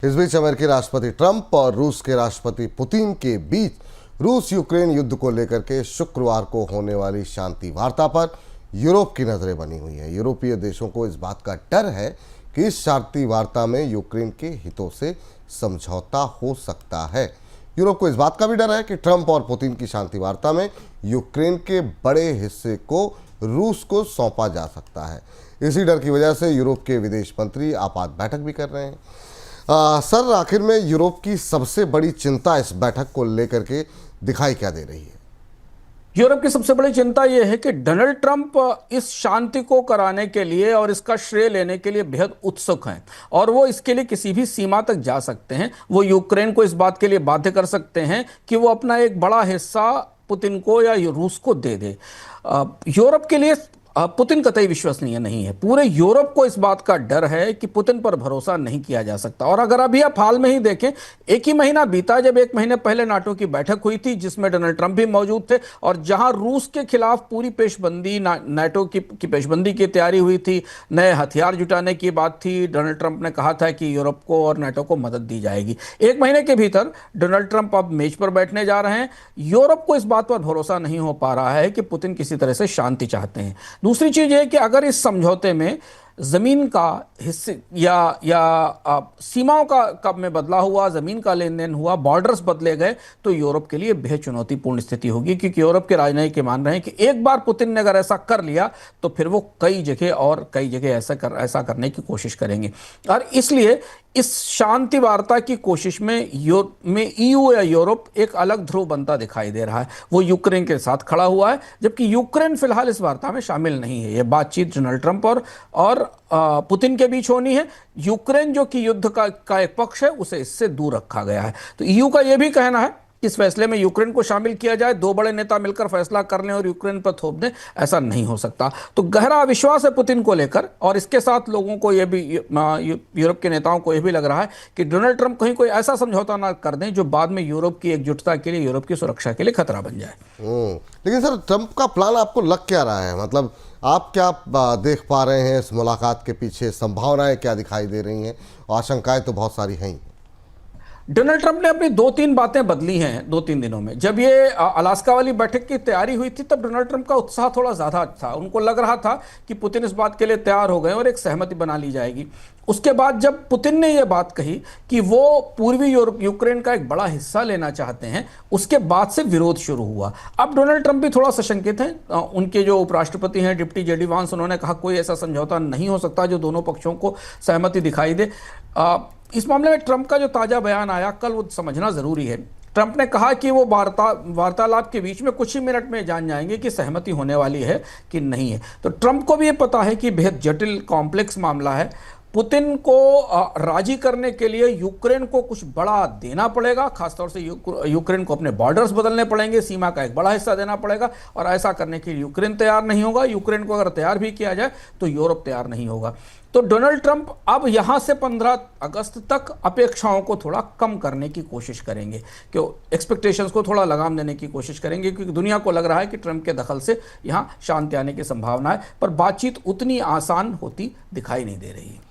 इस बीच अमेरिकी राष्ट्रपति ट्रंप और रूस के राष्ट्रपति पुतिन के बीच रूस यूक्रेन युद्ध को लेकर के शुक्रवार को होने वाली शांति वार्ता पर यूरोप की नजरें बनी हुई हैं। यूरोपीय देशों को इस बात का डर है कि इस शांति वार्ता में यूक्रेन के हितों से समझौता हो सकता है। यूरोप को इस बात का भी डर है कि ट्रंप और पुतिन की शांति वार्ता में यूक्रेन के बड़े हिस्से को रूस को सौंपा जा सकता है। इसी डर की वजह से यूरोप के विदेश मंत्री आपात बैठक भी कर रहे हैं। सर, आखिर में यूरोप की सबसे बड़ी चिंता इस बैठक को लेकर के दिखाई क्या दे रही है? यूरोप की सबसे बड़ी चिंता यह है कि डोनाल्ड ट्रंप इस शांति को कराने के लिए और इसका श्रेय लेने के लिए बेहद उत्सुक हैं और वो इसके लिए किसी भी सीमा तक जा सकते हैं। वो यूक्रेन को इस बात के लिए बाध्य कर सकते हैं कि वो अपना एक बड़ा हिस्सा पुतिन को या रूस को दे दे। यूरोप के लिए पुतिन कतई विश्वसनीय नहीं है। पूरे यूरोप को इस बात का डर है कि पुतिन पर भरोसा नहीं किया जा सकता। और अगर अभी आप हाल में ही देखें, एक ही महीना बीता जब एक महीने पहले नाटो की बैठक हुई थी जिसमें डोनाल्ड ट्रंप भी मौजूद थे और जहां रूस के खिलाफ पूरी पेशबंदी नाटो की पेशबंदी की तैयारी हुई थी, नए हथियार जुटाने की बात थी। डोनाल्ड ट्रंप ने कहा था कि यूरोप को और नाटो को मदद दी जाएगी। एक महीने के भीतर डोनाल्ड ट्रंप अब मेज पर बैठने जा रहे हैं। यूरोप को इस बात पर भरोसा नहीं हो पा रहा है कि पुतिन किसी तरह से शांति चाहते हैं। दूसरी चीज है कि अगर इस समझौते में जमीन का हिस्से या सीमाओं का में बदला हुआ, जमीन का लेन देन हुआ, बॉर्डर्स बदले गए तो यूरोप के लिए बेहद चुनौतीपूर्ण स्थिति होगी, क्योंकि यूरोप के राजनयिक मान रहे हैं कि एक बार पुतिन ने अगर ऐसा कर लिया तो फिर वो कई जगह ऐसा करने की कोशिश करेंगे। और इसलिए इस शांति वार्ता की कोशिश में ईयू या यूरोप एक अलग ध्रुव बनता दिखाई दे रहा है। वो यूक्रेन के साथ खड़ा हुआ है, जबकि यूक्रेन फिलहाल इस वार्ता में शामिल नहीं है। यह बातचीत डोनाल्ड ट्रंप और पुतिन के बीच होनी है। यूक्रेन जो कि युद्ध का एक पक्ष है, उसे इससे दूर रखा गया है। तो ईयू का यह भी कहना है इस फैसले में यूक्रेन को शामिल किया जाए, दो बड़े नेता मिलकर फैसला कर लें और यूक्रेन पर थोप दें। ऐसा नहीं हो सकता। तो गहरा अविश्वास है पुतिन को लेकर, और इसके साथ लोगों को यह भी, यूरोप के नेताओं को यह भी लग रहा है कि डोनाल्ड ट्रंप कहीं कोई ऐसा समझौता ना कर दें जो बाद में यूरोप की एकजुटता के लिए, यूरोप की सुरक्षा के लिए खतरा बन जाए। लेकिन सर, ट्रंप का प्लान आपको लग क्या रहा है? मतलब आप क्या देख पा रहे हैं इस मुलाकात के पीछे? संभावनाएं क्या दिखाई दे रही हैं? आशंकाएं तो बहुत सारी हैं। डोनाल्ड ट्रंप ने अपनी 2-3 बातें बदली हैं 2-3 दिनों में। जब ये अलास्का वाली बैठक की तैयारी हुई थी तब डोनाल्ड ट्रंप का उत्साह थोड़ा ज्यादा था। उनको लग रहा था कि पुतिन इस बात के लिए तैयार हो गए और एक सहमति बना ली जाएगी। उसके बाद जब पुतिन ने यह बात कही कि वो पूर्वी यूक्रेन का एक बड़ा हिस्सा लेना चाहते हैं, उसके बाद से विरोध शुरू हुआ। अब डोनाल्ड ट्रंप भी थोड़ा सशंकित हैं। उनके जो उपराष्ट्रपति हैं डिप्टी जेडी वांस, उन्होंने कहा कोई ऐसा समझौता नहीं हो सकता जो दोनों पक्षों को सहमति दिखाई दे। इस मामले में ट्रंप का जो ताजा बयान आया कल, वो समझना जरूरी है। ट्रंप ने कहा कि वो वार्तालाप के बीच में कुछ ही मिनट में जान जाएंगे कि सहमति होने वाली है कि नहीं है। तो ट्रंप को भी ये पता है कि बेहद जटिल कॉम्प्लेक्स मामला है। पुतिन को राजी करने के लिए यूक्रेन को कुछ बड़ा देना पड़ेगा, खासतौर से यूक्रेन को अपने बॉर्डर्स बदलने पड़ेंगे, सीमा का एक बड़ा हिस्सा देना पड़ेगा, और ऐसा करने के लिए यूक्रेन तैयार नहीं होगा। यूक्रेन को अगर तैयार भी किया जाए तो यूरोप तैयार नहीं होगा। तो डोनाल्ड ट्रंप अब यहां से 15 अगस्त तक अपेक्षाओं को थोड़ा कम करने की कोशिश करेंगे, कि एक्सपेक्टेशंस को थोड़ा लगाम देने की कोशिश करेंगे, क्योंकि दुनिया को लग रहा है कि ट्रंप के दखल से यहां शांति आने की संभावना है। पर बातचीत उतनी आसान होती दिखाई नहीं दे रही है।